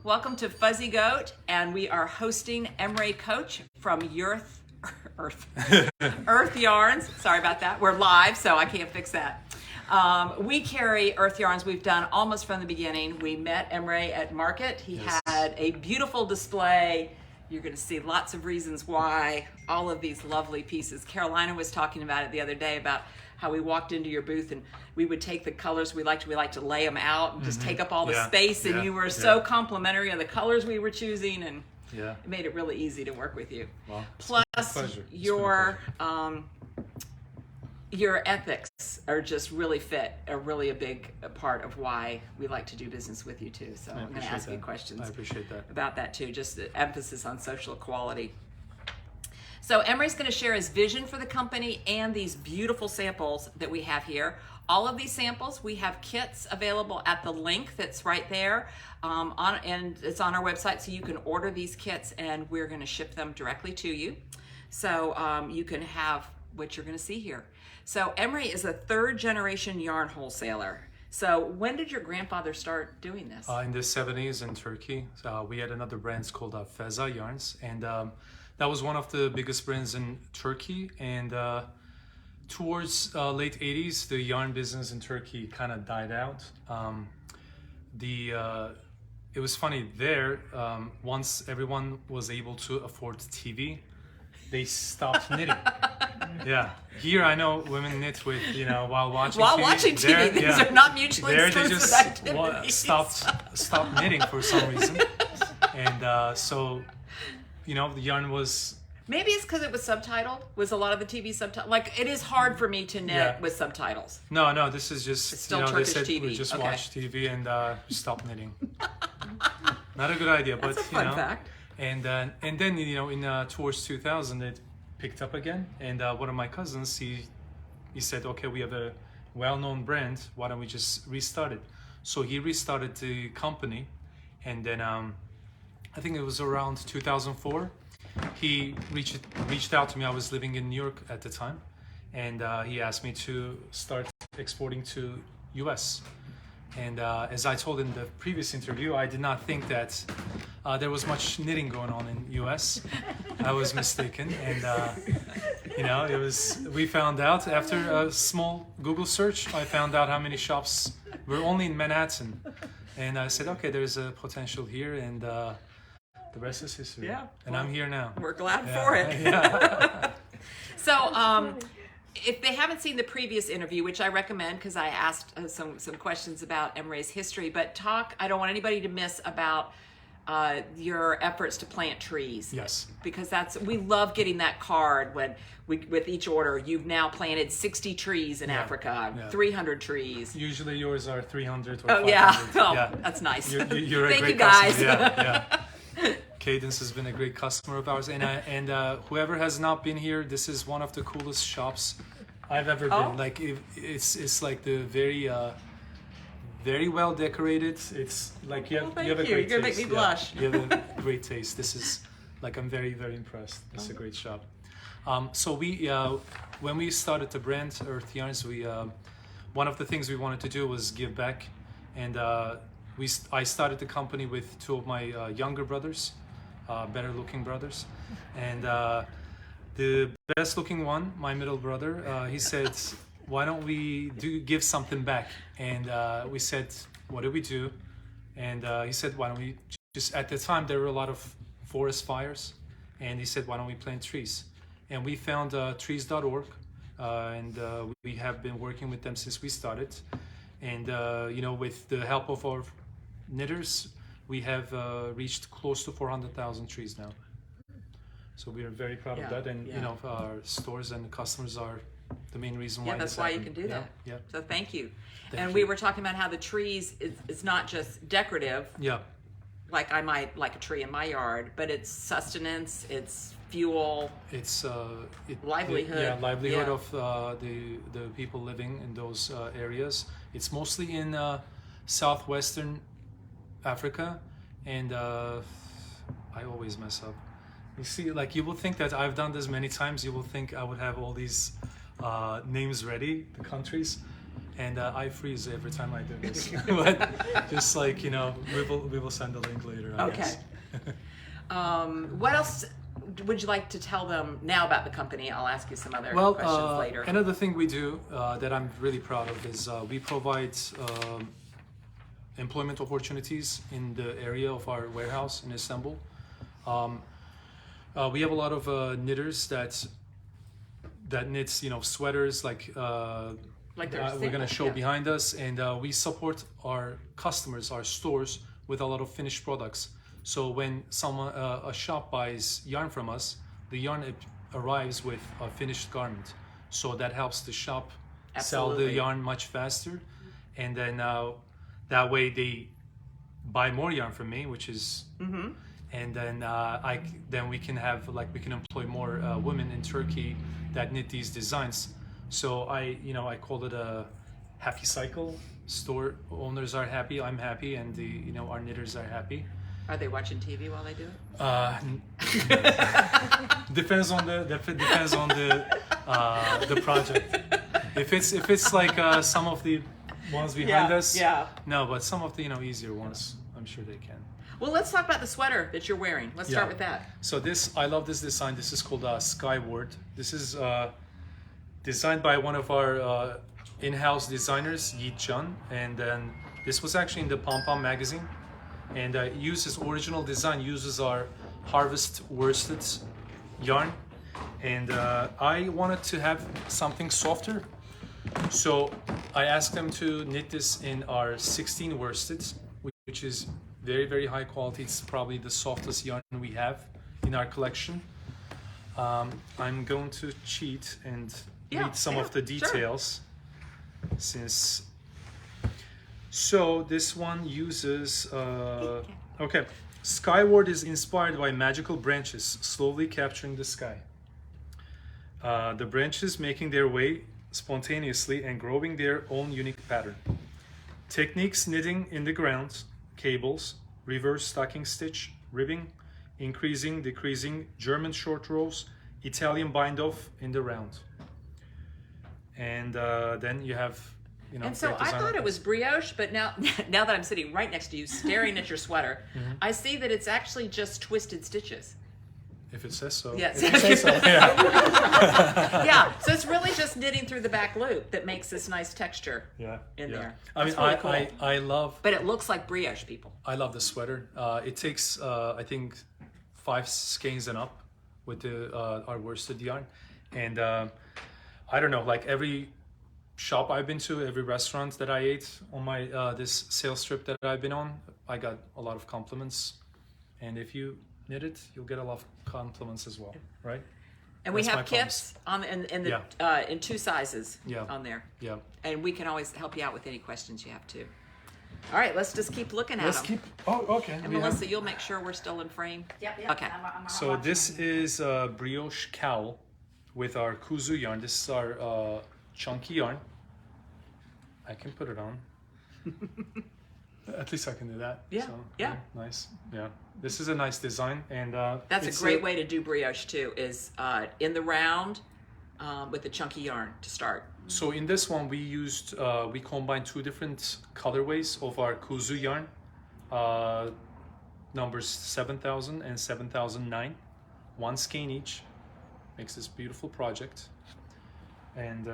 Welcome to Fuzzy Goat, and we are hosting Emre Coach from Urth Yarns. Sorry about that. We're live, so I can't fix that. We carry Urth Yarns. We've done almost from the beginning. We met Emre at market. He had a beautiful display. You're going to see lots of reasons why. All of these lovely pieces. Carolina was talking about it the other day about how we walked into your booth and we would take the colors we liked to lay them out and just take up all the space, and you were so complimentary of the colors we were choosing, and it made it really easy to work with you. Well, plus your ethics are just really a big part of why we like to do business with you too. So I'm going to ask you questions about that too, just the emphasis on social equality. So Emre's going to share his vision for the company and these beautiful samples that we have here. All of these samples, we have kits available at the link that's right there, and it's on our website, so you can order these kits and we're going to ship them directly to you. So you can have what you're going to see here. So Emre is a third generation yarn wholesaler. So when did your grandfather start doing this? In the 70s in Turkey. We had another brand called Feza Yarns, and that was one of the biggest brands in Turkey. And towards late 80s, the yarn business in Turkey kind of died out. It was funny there, once everyone was able to afford TV, they stopped knitting. Here I know women knit with, while watching TV. These are not mutually exclusive activities. Stopped knitting for some reason. And so, the yarn was... Maybe it's because it was subtitled. Was a lot of the TV subtitled? Like, it is hard for me to knit with subtitles. No, this is just... It's still Turkish they said TV. We just watch TV and stop knitting. Not a good idea, That's but a fun fact. And then in towards 2000 it picked up again, and one of my cousins he said, okay, we have a well-known brand, why don't we just restart it? So he restarted the company, and then I think it was around 2004 he reached out to me. I was living in New York at the time, and he asked me to start exporting to US. And as I told in the previous interview, I did not think that there was much knitting going on in US. I was mistaken, and it was. We found out after a small Google search. I found out how many shops were only in Manhattan, and I said, okay, there's a potential here, and the rest is history. And I'm here now. We're glad for it. So. If they haven't seen the previous interview, which I recommend because I asked some questions about Emre's history, but I don't want anybody to miss about your efforts to plant trees. Yes. Because we love getting that card when with each order, you've now planted 60 trees in Africa, 300 trees. Usually yours are 300 or 500. That's nice. You're a Thank great you guys. customer. Cadence has been a great customer of ours, and whoever has not been here, this is one of the coolest shops I've ever been. Like it's like the very well decorated. It's like you have a great taste. You're gonna make me blush. You have a great taste. This is like, I'm very, very impressed. It's a great shop. So we when we started the brand Urth Yarns, we one of the things we wanted to do was give back, and I started the company with two of my younger brothers. Better looking brothers, and the best looking one, my middle brother, he said, why don't we give something back? And we said, what do we do? And he said, why don't we just, at the time there were a lot of forest fires, and he said, why don't we plant trees? And we found trees.org, and we have been working with them since we started, and with the help of our knitters, we have reached close to 400,000 trees now. So we are very proud of that, and our stores and customers are the main reason why. Yeah, that's why you can do that. Yeah. So thank you. We were talking about how the trees it's not just decorative. Yeah. Like I might like a tree in my yard, but it's sustenance, it's fuel, it's livelihood. Livelihood of the people living in those areas. It's mostly in southwestern Africa, and I always mess up. You see, like, you will think that I've done this many times. You will think I would have all these names ready, the countries. and I freeze every time I do this. But just like, you know, we will send a link later, I guess. What else would you like to tell them now about the company? I'll ask you some other questions later. Another thing we do that I'm really proud of is we provide employment opportunities in the area of our warehouse in Istanbul. We have a lot of knitters that knits, you know, sweaters like we're going to show behind us, and we support our customers, our stores, with a lot of finished products. So when someone a shop buys yarn from us, the yarn arrives with a finished garment. So that helps the shop sell the yarn much faster, and then that way they buy more yarn from me, which is, and then then we can employ more women in Turkey that knit these designs. So I call it a happy cycle. Store owners are happy, I'm happy, and our knitters are happy. Are they watching TV while they do it? Depends on the project. If it's like some of the ones behind us, no, but some of the easier ones, I'm sure they can. Well, let's talk about the sweater that you're wearing. Let's start with that. So I love this design. This is called Skyward. This is designed by one of our in-house designers, Yi Can, and then this was actually in the Pom Pom magazine, and original design uses our harvest worsted yarn, and I wanted to have something softer, so I asked them to knit this in our 16 worsteds, which is very, very high quality. It's probably the softest yarn we have in our collection. I'm going to cheat and read some of the details. So this one uses Skyward is inspired by magical branches slowly capturing the sky. The branches making their way spontaneously and growing their own unique pattern. Techniques: knitting in the ground, cables, reverse stocking stitch, ribbing, increasing, decreasing, German short rows, Italian bind off in the round. And then you have, and so I thought it was brioche, but now that I'm sitting right next to you, staring at your sweater, I see that it's actually just twisted stitches. If it says so. Yes. If it says so, yeah. Yeah, so it's really just knitting through the back loop that makes this nice texture in there. That's really cool. I love... But it looks like brioche, people. I love the sweater. It takes, I think, 5 skeins and up with our worsted yarn. And I don't know, like every shop I've been to, every restaurant that I ate on my this sales trip that I've been on, I got a lot of compliments. And if you knit it, you'll get a lot of compliments as well, right? And we have kits in 2 sizes on there. Yeah. And we can always help you out with any questions you have too. All right, let's just keep looking at them. Okay. And Melissa, you'll make sure we're still in frame? Yep. Okay. So this is a brioche cowl with our kuzu yarn. This is our chunky yarn. I can put it on. At least I can do that. Yeah. So, nice. Yeah. This is a nice design, and that's a great way to do brioche too. Is in the round with the chunky yarn to start. So in this one, we combined 2 different colorways of our kuzu yarn, numbers 7000 and 7009, 1 skein each. Makes this beautiful project. And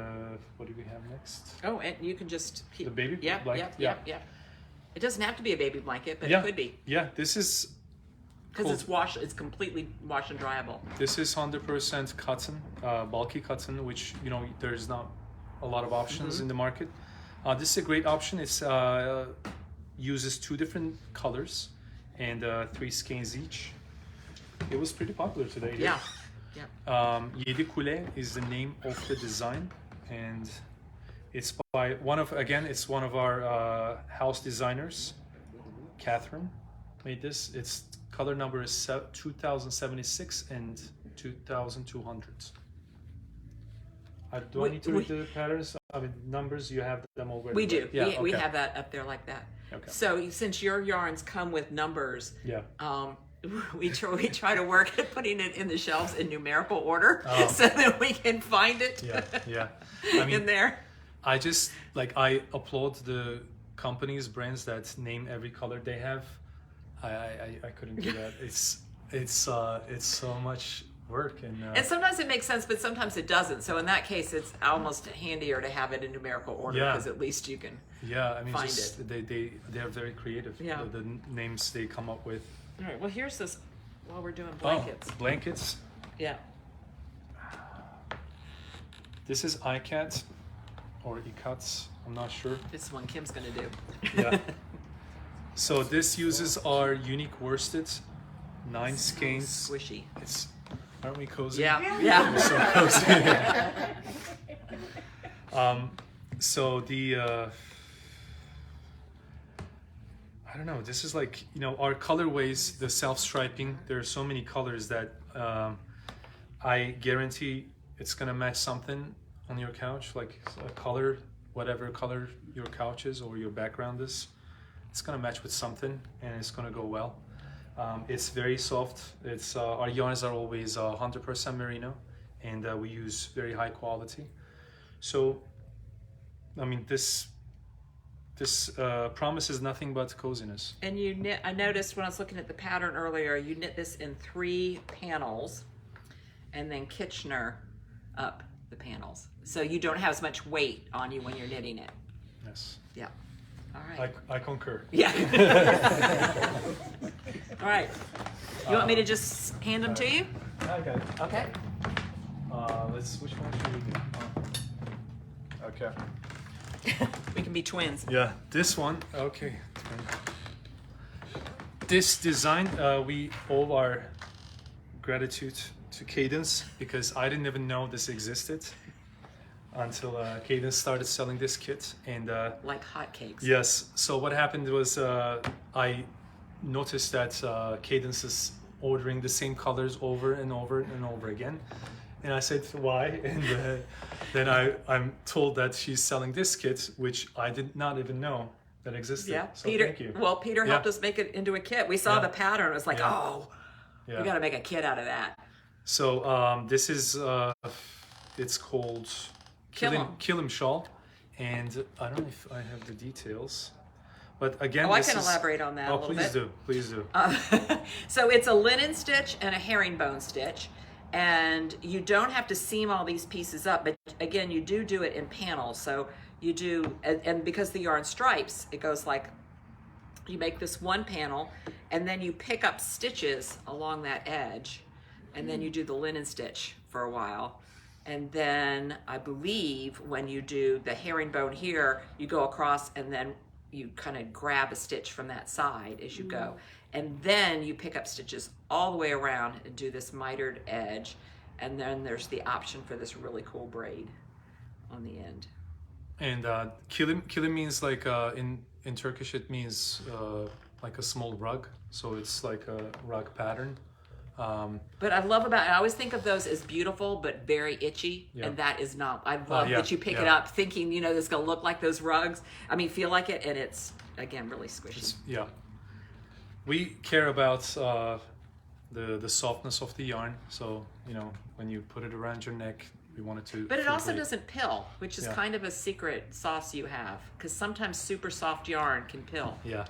what do we have next? Oh, and you can just keep the baby blanket. Yeah. It doesn't have to be a baby blanket, but it could be. Yeah, this is because it's completely wash and dryable. This is 100% cotton, bulky cotton, which there's not a lot of options in the market. This is a great option. It's uses 2 different colors and 3 skeins each. It was pretty popular today. Yeah. Yedi Kule is the name of the design, and it's by one of our house designers, Catherine, made this. Its color number is 2076 and 2200. Do I need to read the patterns? I mean, numbers, you have them already. We do. Yeah, we have that up there like that. Okay. So since your yarns come with numbers, we try to work at putting it in the shelves in numerical order so that we can find it I mean, in there. I just like I applaud the companies, brands that name every color they have. I couldn't do that. It's so much work and sometimes it makes sense, but sometimes it doesn't. So in that case, it's almost handier to have it in numerical order because at least you can find it. They're very creative. Yeah. The names they come up with. All right. Well, here's this. While we're doing blankets. Oh, blankets. Yeah. This is iCat or iCats. I'm not sure. This one Kim's gonna do. Yeah. So this uses our unique worsted 9 skeins. Squishy. Aren't we cozy? Yeah. Yeah. We're so cozy. So the I don't know. This is like, you know, our colorways, the self-striping. There are so many colors that I guarantee it's gonna match something on your couch, like a color, whatever color your couch is or your background is. It's gonna match with something, and it's gonna go well. It's very soft. It's our yarns are always 100% merino, and we use very high quality. So, I mean, this promises nothing but coziness. And you knit. I noticed when I was looking at the pattern earlier, you knit this in 3 panels, and then Kitchener up the panels, so you don't have as much weight on you when you're knitting it. Yes. Yeah. All right. I concur. Yeah. All right. You want me to just hand them to you? I got it. Okay. Which one should we do? Okay. We can be twins. Yeah, this one. Okay. This design, we owe our gratitude to Cadence, because I didn't even know this existed until Cadence started selling this kit, and like hotcakes. yes. So what happened was I noticed that Cadence is ordering the same colors over and over and over again, and I said why, and then I'm told that she's selling this kit, which I did not even know that existed. Yeah, so Peter. Thank you. Well, Peter helped us make it into a kit. We saw the pattern. It was like, we got to make a kit out of that. So this is it's called Kilim Shawl, and I don't know if I have the details, but again, I can elaborate on that a little bit. Please do. So it's a linen stitch and a herringbone stitch, and you don't have to seam all these pieces up, but again, you do it in panels. So you do, and because the yarn stripes, it goes like, you make this one panel, and then you pick up stitches along that edge, and then you do the linen stitch for a while. And then I believe when you do the herringbone here, you go across and then you kind of grab a stitch from that side as you go. And then you pick up stitches all the way around and do this mitered edge. And then there's the option for this really cool braid on the end. And kilim means like in Turkish it means like a small rug. So it's like a rug pattern. But I love about it, I always think of those as beautiful but very itchy, and that is not. I love that you pick it up thinking, you know, this is gonna look like those rugs. I mean, feel like it, and it's again really squishy. We care about the softness of the yarn, so you know when you put it around your neck, we want it to. But it also doesn't pill, which is kind of a secret sauce you have, because sometimes super soft yarn can pill. Yeah.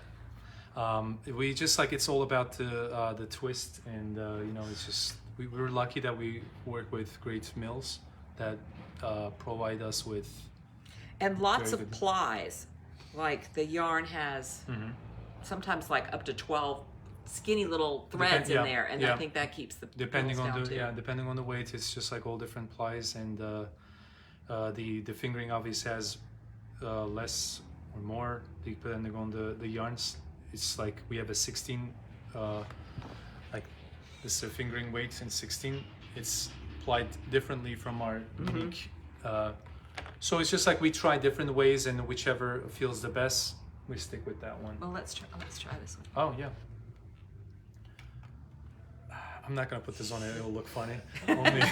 We just like, it's all about the twist, and you know, it's just we're lucky that we work with great mills that provide us with and lots of plies. Like the yarn has sometimes like up to 12 skinny little threads in there, and I think that keeps the depending on down the too. Depending on the weight, it's just like all different plies, and the fingering obviously has less or more depending on the yarns. It's like we have a 16, like this is a fingering weight in 16. It's applied differently from our unique. So it's just like we try different ways, and whichever feels the best, we stick with that one. Well, let's try this one. Oh yeah. I'm not gonna put this on it; it'll look funny only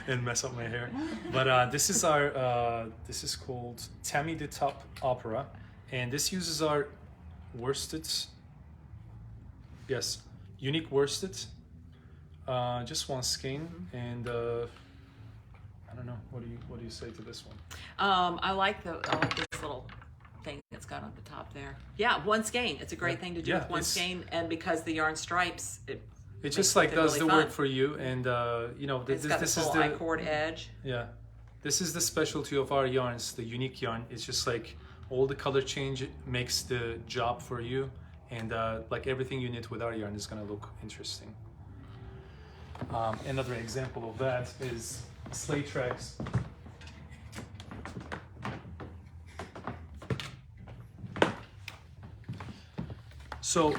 and mess up my hair. But this is our this is called Tammy the Top Opera, and this uses our worsted, yes, unique worsted, just one skein, and I don't don't know. What do you say to this one? I like this little thing that's got on the top there. Yeah, one skein. It's a great thing to do with one skein, and because the yarn stripes, it just like does really the work for you, and you know, this is the I-cord edge. Yeah, this is the specialty of our yarns, the unique yarn. It's just like all the color change makes the job for you, and like everything you knit with our yarn is gonna look interesting. Another example of that is sleigh tracks. So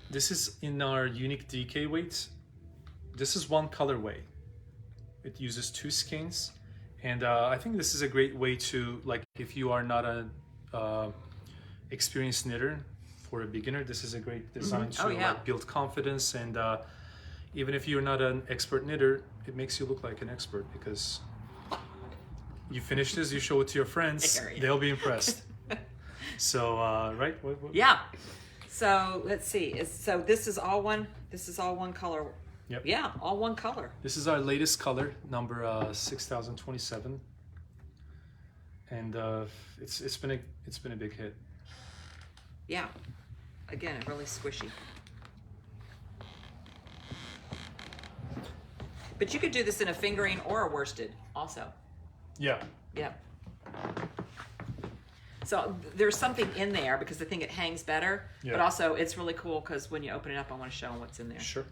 this is in our unique DK weights. This is one colorway. It uses 2 skeins, and I think this is a great way to, like, if you are not an experienced knitter, for a beginner, this is a great design to like build confidence, and even if you're not an expert knitter, it makes you look like an expert because you finish this, you show it to your friends, they'll be impressed. So right? Yeah. So let's see. So this is all one. This is all one color. Yep. Yeah, all one color. This is our latest color, number 6027, and it's been a big hit. Yeah. Again, really squishy. But you could do this in a fingering or a worsted also. Yeah. Yeah. So there's something in there because I think it hangs better, but also it's really cool because when you open it up, I want to show them what's in there. Sure.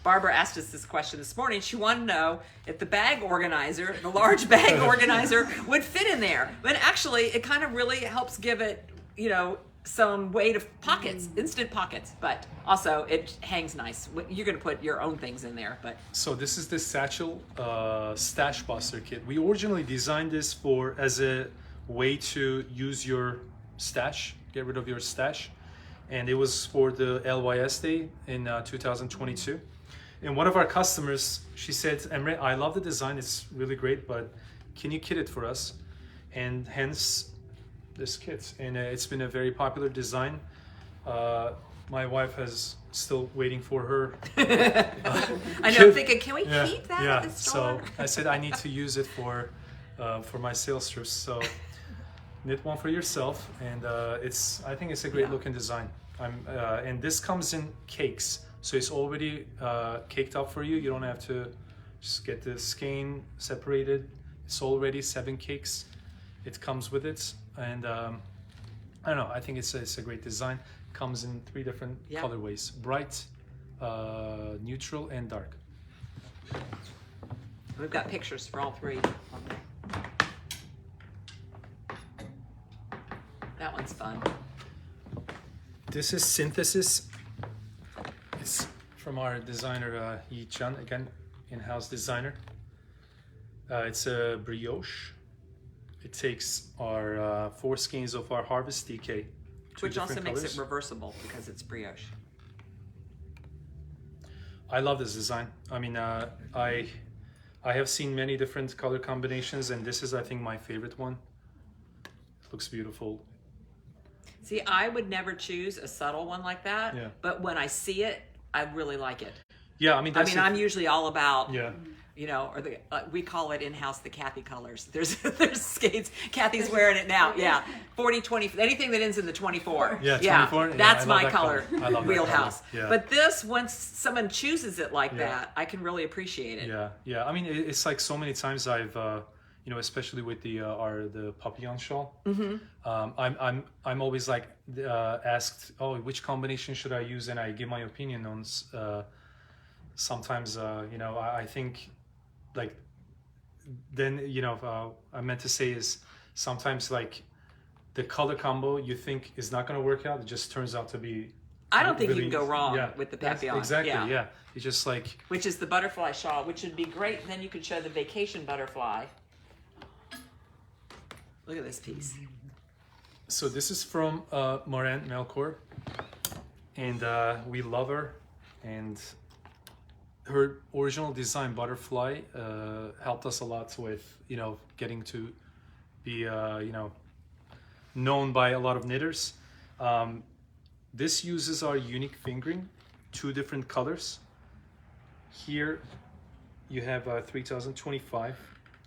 Barbara asked us this question this morning. She wanted to know if the bag organizer, the large bag organizer, would fit in there. But actually, it kind of really helps give it, you know, some weight of pockets, instant pockets. But also, it hangs nice. You're going to put your own things in there. But so this is the satchel stash buster kit. We originally designed this as a way to use your stash, get rid of your stash, and it was for the LYS day in 2022. And one of our customers, she said, Emre, I love the design, it's really great, but can you kit it for us? And hence this kit, and it's been a very popular design. My wife is still waiting for her. I know, thinking, can we keep that at the store? So I said I need to use it for my sales trips. So knit one for yourself, and I think it's a great looking design. And this comes in cakes, so it's already caked up for you. You don't have to just get the skein separated. It's already 7 cakes. It comes with it, and I don't know. I think it's a great design. Comes in 3 different colorways: bright, neutral, and dark. We've got pictures for all 3 on there. That one's fun. This is Synthesis. It's from our designer Yi Chan, again, in-house designer. It's a brioche. It takes our 4 skeins of our Harvest DK. Which also makes it reversible because it's brioche. I love this design. I mean, I have seen many different color combinations, and this is, I think, my favorite one. It looks beautiful. See, I would never choose a subtle one like that, but when I see it, I really like it. Yeah, I mean, I'm usually all about, you know, or we call it in-house the Kathy colors. There's skates. Kathy's wearing it now. Yeah, 40, 20, anything that ends in the 24. Yeah, 24. That's my color wheelhouse. Yeah. But this, once someone chooses it like that, I can really appreciate it. Yeah. I mean, it's like so many times I've, you know, especially with the papillon shawl. I'm always like asked, oh, which combination should I use, and I give my opinion on. Sometimes, you know, I think, like, then, you know, I meant to say is sometimes, like, the color combo you think is not going to work out, it just turns out to be. I don't think you can go wrong with the papillon. Exactly. Yeah. It's just like. Which is the butterfly shawl, which would be great. Then you could show the vacation butterfly. Look at this piece. So this is from Moran Melkor, and we love her, and her original design butterfly helped us a lot with, you know, getting to be you know, known by a lot of knitters. This uses our unique fingering, 2 different colors. Here you have 3025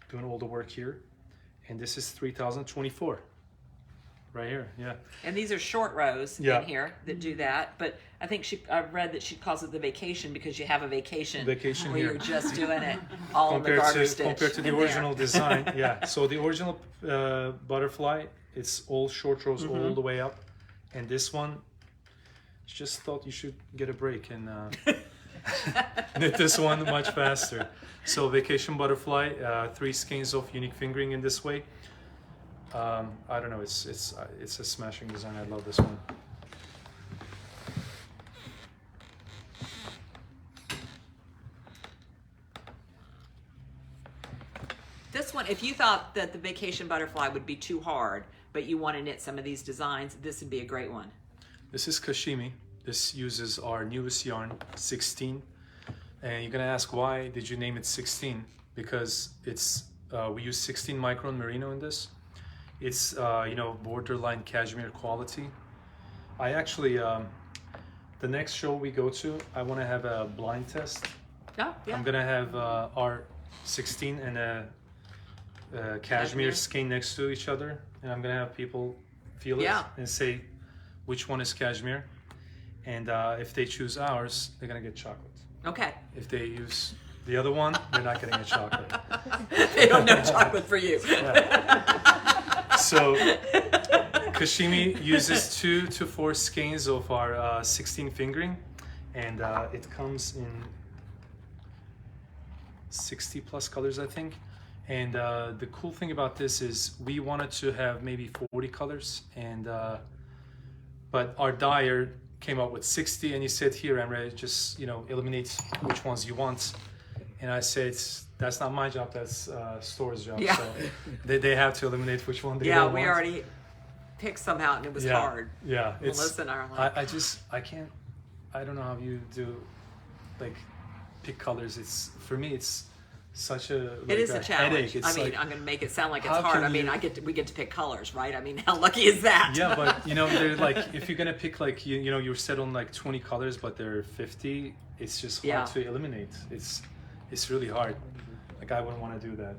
doing all the work here, and this is 3024 right here. Yeah. And these are short rows Yeah. in here that do that. But I think I've read that she calls it the vacation because you have a vacation where here. you're just doing it all in the garter stitch. Compared to the original design. Yeah. So the original butterfly, it's all short rows all the way up, and this one, just thought you should get a break and knit this one much faster. So vacation butterfly, 3 skeins of unique fingering in this way. I don't know, it's a smashing design. I love this one. This one, if you thought that the vacation butterfly would be too hard, but you want to knit some of these designs, this would be a great one. This is Kashimi. This uses our newest yarn, 16. And you're gonna ask, why did you name it 16? Because it's we use 16 micron merino in this. It's you know, borderline cashmere quality. I actually the next show we go to, I want to have a blind test. Oh, yeah. I'm gonna have our 16 and a cashmere skein next to each other, and I'm gonna have people feel it and say which one is cashmere. And if they choose ours, they're gonna get chocolate. Okay. If they use the other one, they're not getting a chocolate. They don't know chocolate for you. Yeah. So Kashimi uses 2 to 4 skeins of our 16 fingering, and it comes in 60 plus colors, I think. And the cool thing about this is we wanted to have maybe 40 colors, and but our dyer came up with 60, and he said, here, Emre, just, you know, eliminate which ones you want. And I said, that's not my job, that's store's job. Yeah. So they have to eliminate which one they Yeah, don't we want. already picked some out, and it was hard. Yeah, Melissa and I are like, I can't, I don't know how you do, like, pick colors. It's, for me, it's such a, like, it is a challenge. headache. I mean, like, I'm going to make it sound like it's hard. I mean, we get to pick colors, right? I mean, how lucky is that? Yeah, but you know, they're like, if you're gonna pick, like, you know, you're set on like 20 colors, but there are 50. It's just hard to eliminate. It's really hard. Like, I wouldn't want to do that.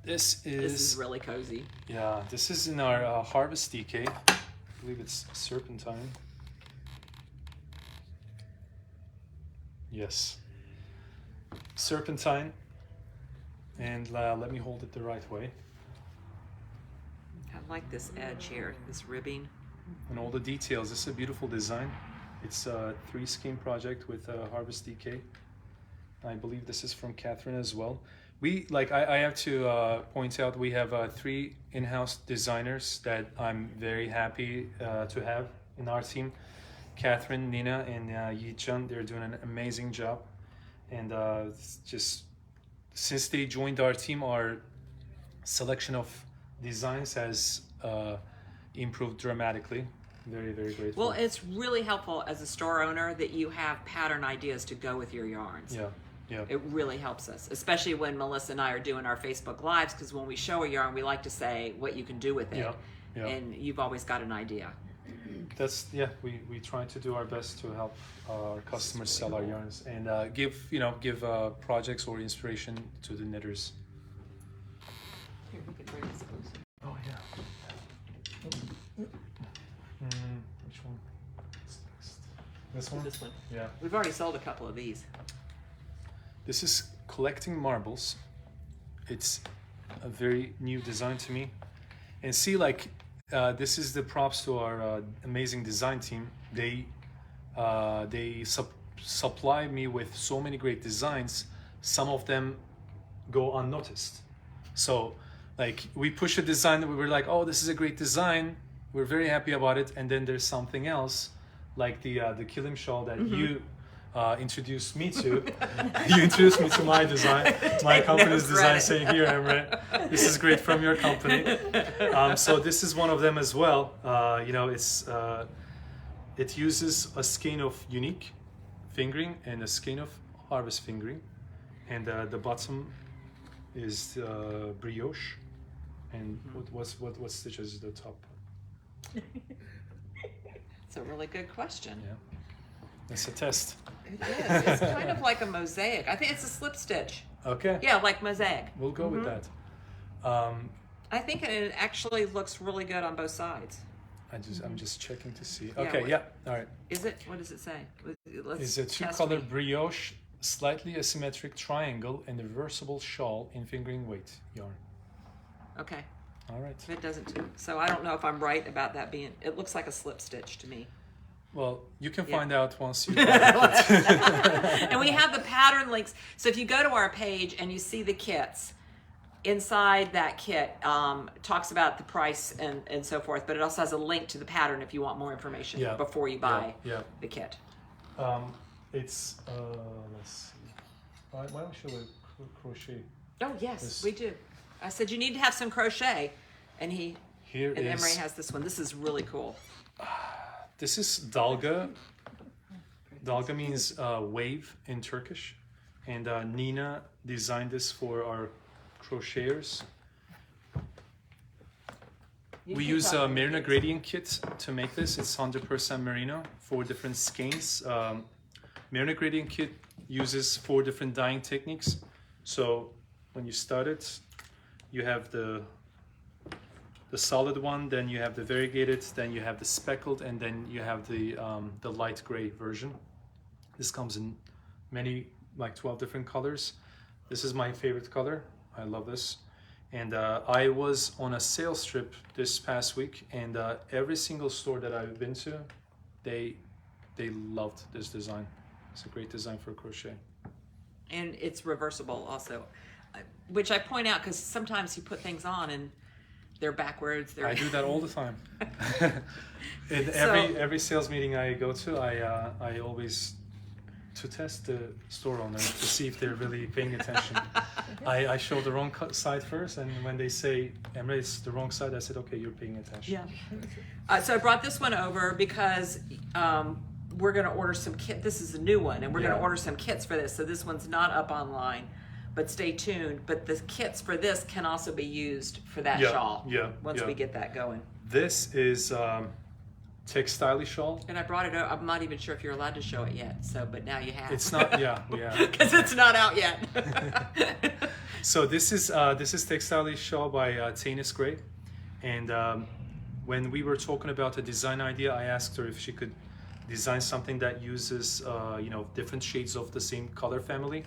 This is really cozy. Yeah, this is in our Harvest DK. I believe it's Serpentine. Yes, Serpentine, and let me hold it the right way. I like this edge here, this ribbing. And all the details. This is a beautiful design. It's a 3 skein project with Harvest DK. I believe this is from Catherine as well. We, like, I have to point out, we have 3 in-house designers that I'm very happy to have in our team. Catherine, Nina, and Yi-chan, they're doing an amazing job. And just since they joined our team, our selection of designs has improved dramatically. Very, very grateful. Well, it's really helpful as a store owner that you have pattern ideas to go with your yarns. Yeah, yeah. It really helps us, especially when Melissa and I are doing our Facebook Lives, because when we show a yarn, we like to say what you can do with it. Yeah, yeah. And you've always got an idea. That's, yeah, we try to do our best to help our customers sell our yarns and give projects or inspiration to the knitters. Here, we can bring this closer. Oh yeah. Which one? This one? This one. Yeah. We've already sold a couple of these. This is Collecting Marbles. It's a very new design to me. And see, like, this is the props to our amazing design team. They supply me with so many great designs. Some of them go unnoticed. So, like, we push a design that we were like, oh, this is a great design. We're very happy about it. And then there's something else, like the kilim shawl that you introduced me to. You introduced me to my design, my company's design, saying, here, Emre, this is great from your company. So this is one of them as well. You know, it uses a skein of unique fingering and a skein of harvest fingering. And the bottom is brioche. And what stitches the top? It's a really good question. Yeah. It's a test. It is. It's kind of like a mosaic. I think it's a slip stitch. Okay. Yeah, like mosaic. We'll go with that. I think it actually looks really good on both sides. I'm just checking to see. Okay, yeah. All right. Is it? What does it say? Is a two-color brioche, slightly asymmetric triangle, and reversible shawl in fingering weight yarn. Okay. All right. It doesn't. So I don't know if I'm right about that being. It looks like a slip stitch to me. Well, you can find out once you. And we have the pattern links. So if you go to our page and you see the kits, inside that kit talks about the price and so forth, but it also has a link to the pattern if you want more information before you buy the kit. It's let's see. Why don't we show a crochet? Oh yes, we do. I said you need to have some crochet, and Emre has this one. This is really cool. This is dalga. Dalga means wave in Turkish, and Nina designed this for our crocheters. We use a merino gradient kit to make this. It's 100% merino, 4 different skeins. Merino gradient kit uses 4 different dyeing techniques. So when you start it, you have the solid one, then you have the variegated, then you have the speckled, and then you have the light gray version. This comes in many, like 12 different colors. This is my favorite color. I love this. And I was on a sales trip this past week, and every single store that I've been to, they loved this design. It's a great design for crochet. And it's reversible also, which I point out because sometimes you put things on and they're backwards. I do that all the time. In every sales meeting I go to, I always, to test the store owner to see if they're really paying attention. I show the wrong side first, and when they say, Emre, it's the wrong side, I said, okay, you're paying attention. Yeah. So I brought this one over because we're going to order some kits. This is a new one, and we're going to order some kits for this. So this one's not up online, but stay tuned. But the kits for this can also be used for that shawl once we get that going. This is textile shawl. And I brought it over. I'm not even sure if you're allowed to show it yet. So, but now you have. It's not, because it's not out yet. So this is textile shawl by Tanis Gray, and when we were talking about a design idea, I asked her if she could design something that uses different shades of the same color family,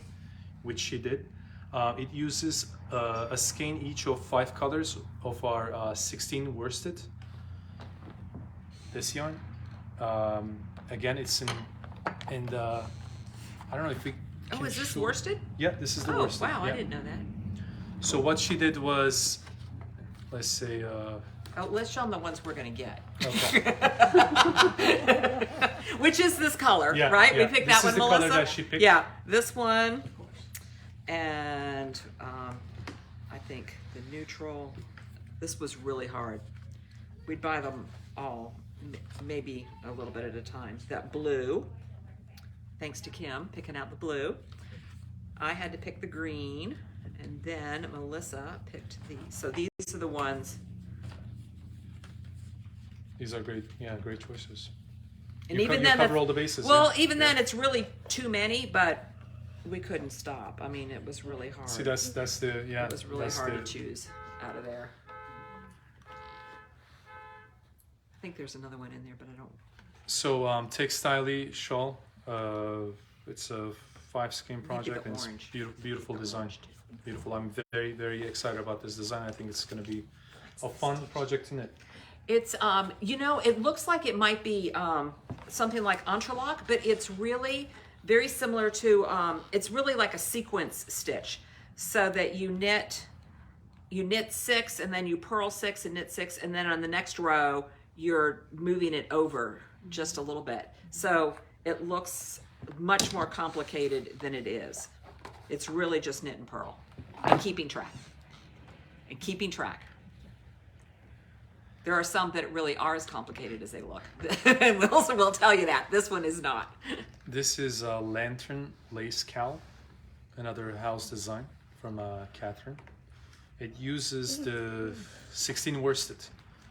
which she did. It uses a skein each of 5 colors of our 16 worsted. This yarn, again, it's in I don't know if we. Oh, is this worsted? Yeah, this is the worsted. Oh, wow, yeah. I didn't know that. So what she did was, let's say. Let's show them the ones we're going to get. Okay. Which is this color, right? Yeah. We picked that one, Melissa. Color that she picked. Yeah, this one, and I think the neutral. This was really hard. We'd buy them all, maybe a little bit at a time. That blue, thanks to Kim picking out the blue. I had to pick the green, and then Melissa picked these. So these are the ones. These are great, great choices. And you even then, cover all the bases. Well, even then, it's really too many, but we couldn't stop. I mean, it was really hard. See, that's the It was really hard to choose out of there. I think there's another one in there, but I don't. So textile shawl. It's a 5 skein project, and it's beautiful design. Beautiful. I'm very, very excited about this design. I think it's going to be a fun project to knit. It's it looks like it might be something like entrelac, but it's really very similar to it's really like a sequence stitch, so that you knit 6 and then you purl 6 and knit 6, and then on the next row you're moving it over just a little bit, so it looks much more complicated than it is. It's really just knit and purl and keeping track. There are some that really are as complicated as they look. And we'll tell you that. This one is not. This is a lantern lace cowl, another house design from Catherine. It uses the 16 worsted.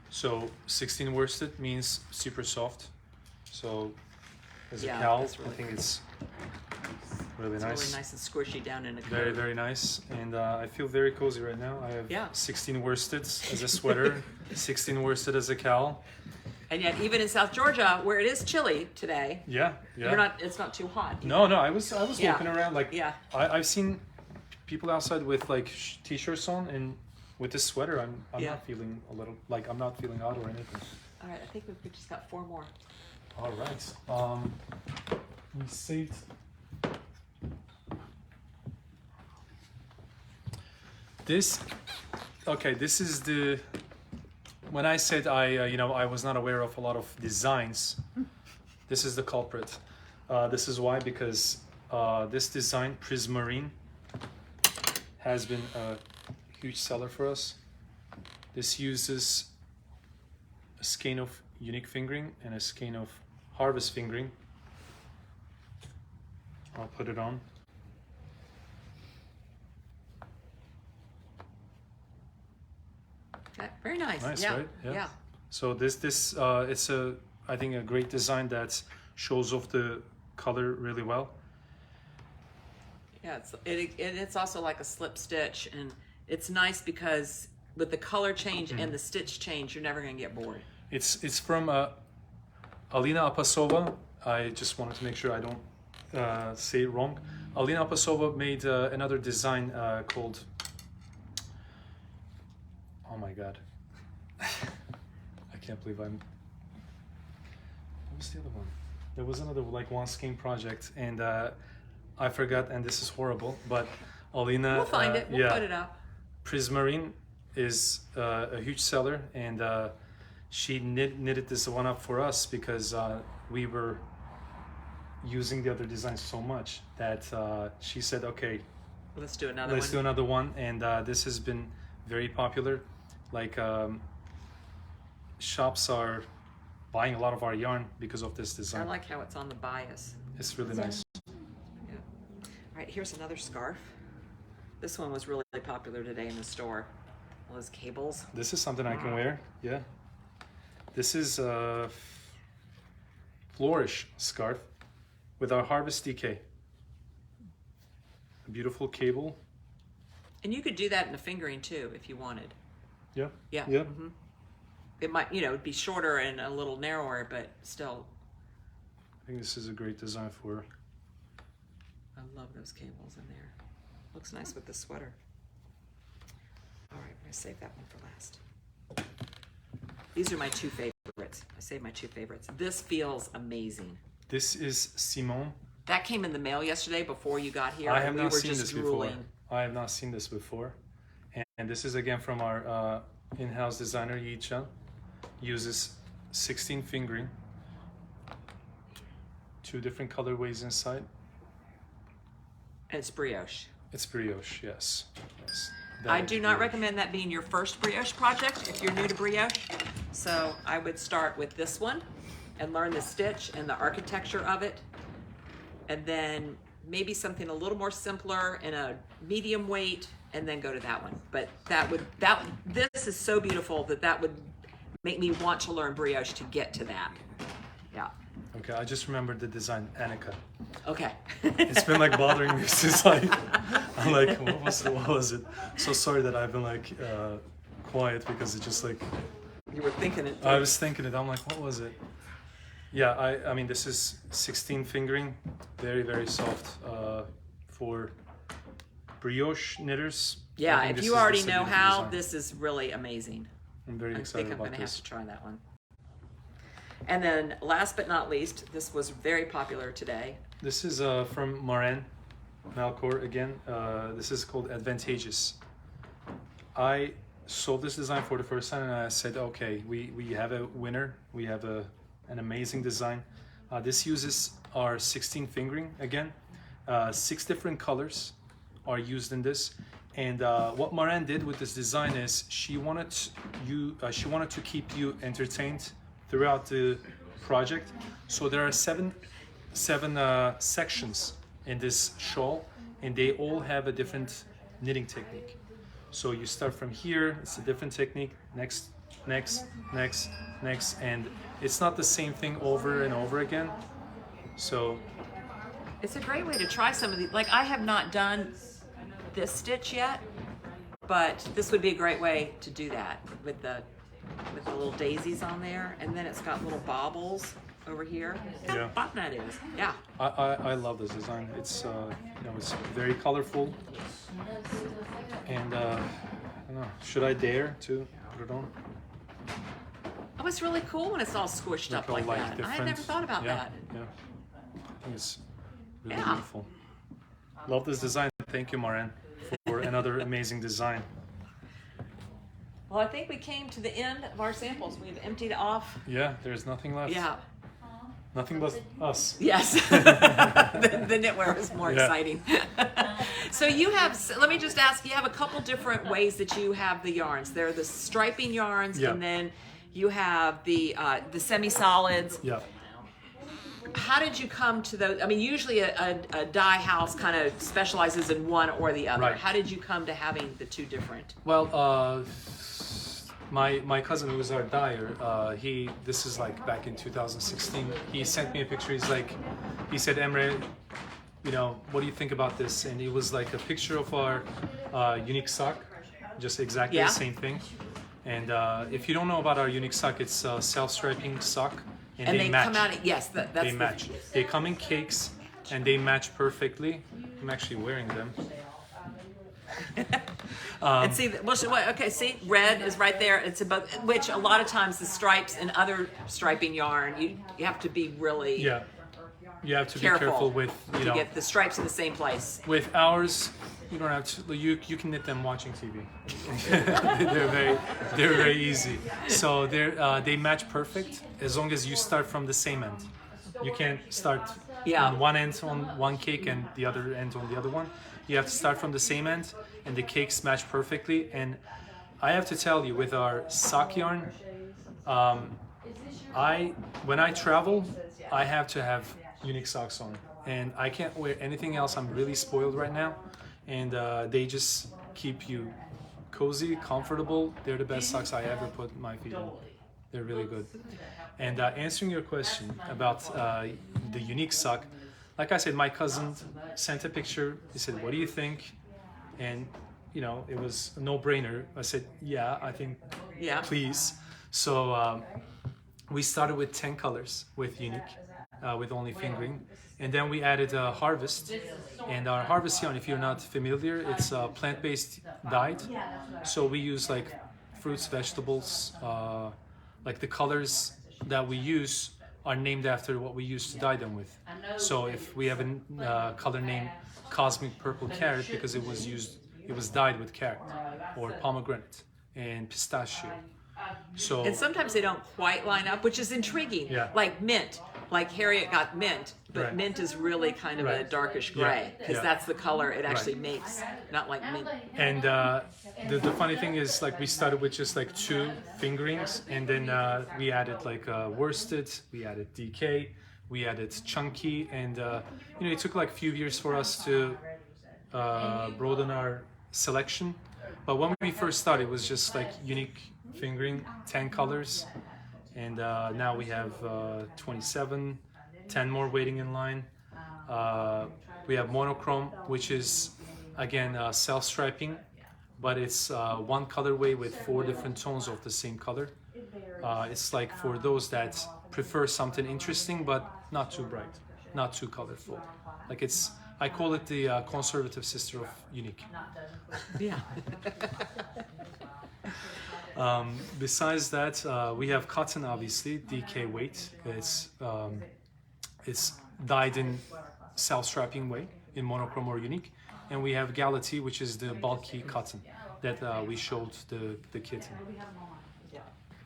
So 16 worsted means super soft. So as a Yeah, cowl, that's really I think pretty. it's really It's nice. really nice and squishy down in a coat. Very, very nice. And I feel very cozy right now. I have Yeah. 16 worsteds as a sweater, 16 worsted as a cowl. And yet, even in South Georgia, where it is chilly today, Yeah, yeah. It's not too hot. No, I was Yeah. walking around like Yeah. I've seen people outside with like t-shirts on, and with this sweater, I'm Yeah. not feeling a little like I'm not feeling hot or anything. All right, I think we just got 4 more. All right. We saved. This. Okay, this is the. When I said I was not aware of a lot of designs, this is the culprit. This is why, because this design, Prismarine, has been a huge seller for us. This uses a skein of unique fingering and a skein of harvest fingering. I'll put it on. Okay, very nice. Nice, Yeah. right? Yeah. So this it's I think a great design that shows off the color really well. Yeah, it's also like a slip stitch, and it's nice because with the color change and the stitch change, you're never going to get bored. It's from Alina Apasova. I just wanted to make sure I don't say it wrong. Alina Apasova made another design called. Oh my god! I can't believe I'm. What was the other one? There was another like one skein project, and I forgot. And this is horrible, but Alina. We'll find it. We'll yeah, put it up. Prismarine is a huge seller, and she knitted this one up for us because we were using the other designs so much that she said, "Okay, Let's do another let's one. do another one." And this has been very popular. Like shops are buying a lot of our yarn because of this I design. like how it's on the bias. It's really nice. Yeah. All right, here's another scarf. This one was really popular today in the store. All those cables. This is something I can wear. Yeah. This is a flourish scarf with our harvest DK. A beautiful cable. And you could do that in a fingering too if you wanted. Yeah. Yeah. Yeah. Mm-hmm. It might, it'd be shorter and a little narrower, but still. I think this is a great design for. I love those cables in there. Looks nice with the sweater. All right, I'm gonna save that one for last. These are my 2 favorites. I saved my 2 favorites. This feels amazing. This is Simone. That came in the mail yesterday before you got here. I and have we not were seen just this drooling. before. I have not seen this before. And this is again from our in-house designer, Yi-chan. Uses 16 fingering. 2 different colorways inside. And it's brioche. It's brioche, yes. Yes. I That do is not brioche. recommend that being your first brioche project if you're new to brioche. So I would start with this one and learn the stitch and the architecture of it. And then maybe something a little more simpler in a medium weight, and then go to that one. But this is so beautiful that would make me want to learn brioche to get to that. Yeah. Okay, I just remembered the design, Annika. Okay. It's been like bothering me since I'm like, what was it? So sorry that I've been like quiet because it's just like. You were thinking it. I was thinking it. I'm like, what was it? Yeah, I mean, this is 16 fingering, very, very soft for brioche knitters. I Yeah, think if this you is already just a know beautiful how, design. this is really amazing. I'm very I excited think I'm about going to have this. to try that one. And then last but not least, this was very popular today. This is from Maren Malcor again. This is called Advantageous. I saw this design for the first time and I said, okay, we have a winner. We have an amazing design. This uses our 16 fingering again. 6 different colors are used in this. And what Maren did with this design is she wanted to keep you entertained throughout the project. So there are seven sections in this shawl, and they all have a different knitting technique. So you start from here, it's a different technique. Next next, next, next, and it's not the same thing over and over again. So it's a great way to try some of these. Like, I have not done this stitch yet, but this would be a great way to do that with the little daisies on there, and then it's got little baubles over here. Look how fun that is. Yeah. I love this design. It's it's very colorful, and I don't know. Should I dare to put it on? Oh, it's really cool when it's all squished up like that. I had never thought about that. Yeah. I think it's really beautiful. Love this design. Thank you, Maren, for another amazing design. Well, I think we came to the end of our samples. We've emptied off. Yeah, there's nothing left. Yeah. Nothing but us. Yes. the knitwear is more exciting. So you have, let me just ask, you have a couple different ways that you have the yarns. There are the striping yarns, and then you have the semi-solids. Yeah. How did you come to those? I mean, usually a dye house kind of specializes in one or the other. Right. How did you come to having the two different? Well, my cousin, who was our dyer, this is like back in 2016. He sent me a picture. He said, Emre, what do you think about this? And it was like a picture of our unique sock, just exactly the same thing. And if you don't know about our unique sock, it's a self-striping sock. And they match. Come out, they match. They come in cakes, and they match perfectly. I'm actually wearing them. And see, see, red is right there. It's about, which a lot of times the stripes and other striping yarn, you have to be really you have to be careful with to get the stripes in the same place. With ours, you don't have to. You can knit them watching TV. they're very easy. So they match perfect as long as you start from the same end. You can't start on one end on one cake and the other end on the other one. You have to start from the same end, and the cakes match perfectly. And I have to tell you, with our sock yarn, when I travel, I have to have unique socks on, and I can't wear anything else. I'm really spoiled right now, and they just keep you cozy, comfortable. They're the best socks I ever put my feet in. They're really good. And answering your question about the unique sock, like I said, my cousin sent a picture. He said, what do you think? And it was a no-brainer. I said, I think, please. So we started with 10 colors with unique, with only fingering. And then we added harvest. And our harvest yarn, if you're not familiar, it's plant-based dyed. So we use like fruits, vegetables, like the colors that we use are named after what we used to dye them with. So if we have a color named Cosmic Purple Carrot, because it was dyed with carrot, or pomegranate and pistachio. So and sometimes they don't quite line up, which is intriguing. Like mint. Like Harriet got mint, but mint is really kind of a darkish gray, because that's the color it actually makes, not like mint. And the funny thing is, like, we started with just like 2 fingerings, and then we added like worsted, we added DK, we added chunky, and it took like a few years for us to broaden our selection. But when we first started, it was just like unique fingering, 10 colors. And now we have 27, 10 more waiting in line. We have monochrome, which is, again, self-striping, but it's one colorway with 4 different tones of the same color. It's like for those that prefer something interesting, but not too bright, not too colorful. Like I call it the conservative sister of unique. Yeah. Besides that, we have cotton, obviously, DK weight. It's dyed in self-strapping way, in monochrome or unique. And we have Galati, which is the bulky cotton that we showed the kit in.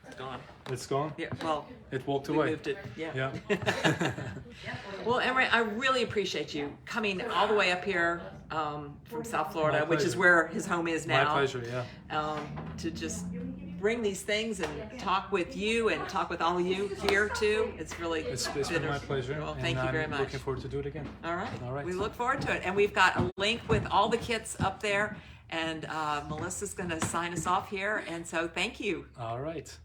It's gone. It's gone? Yeah, well, it walked away. We moved it, yeah. Well, Emre, I really appreciate you coming all the way up here from South Florida, which is where his home is now. My pleasure, yeah. To just bring these things and talk with you and talk with all of you here too. It's been my pleasure. Well, thank you very much. Looking forward to do it again. All right. We look forward to it. And we've got a link with all the kits up there And Melissa's going to sign us off here. And so thank you. All right.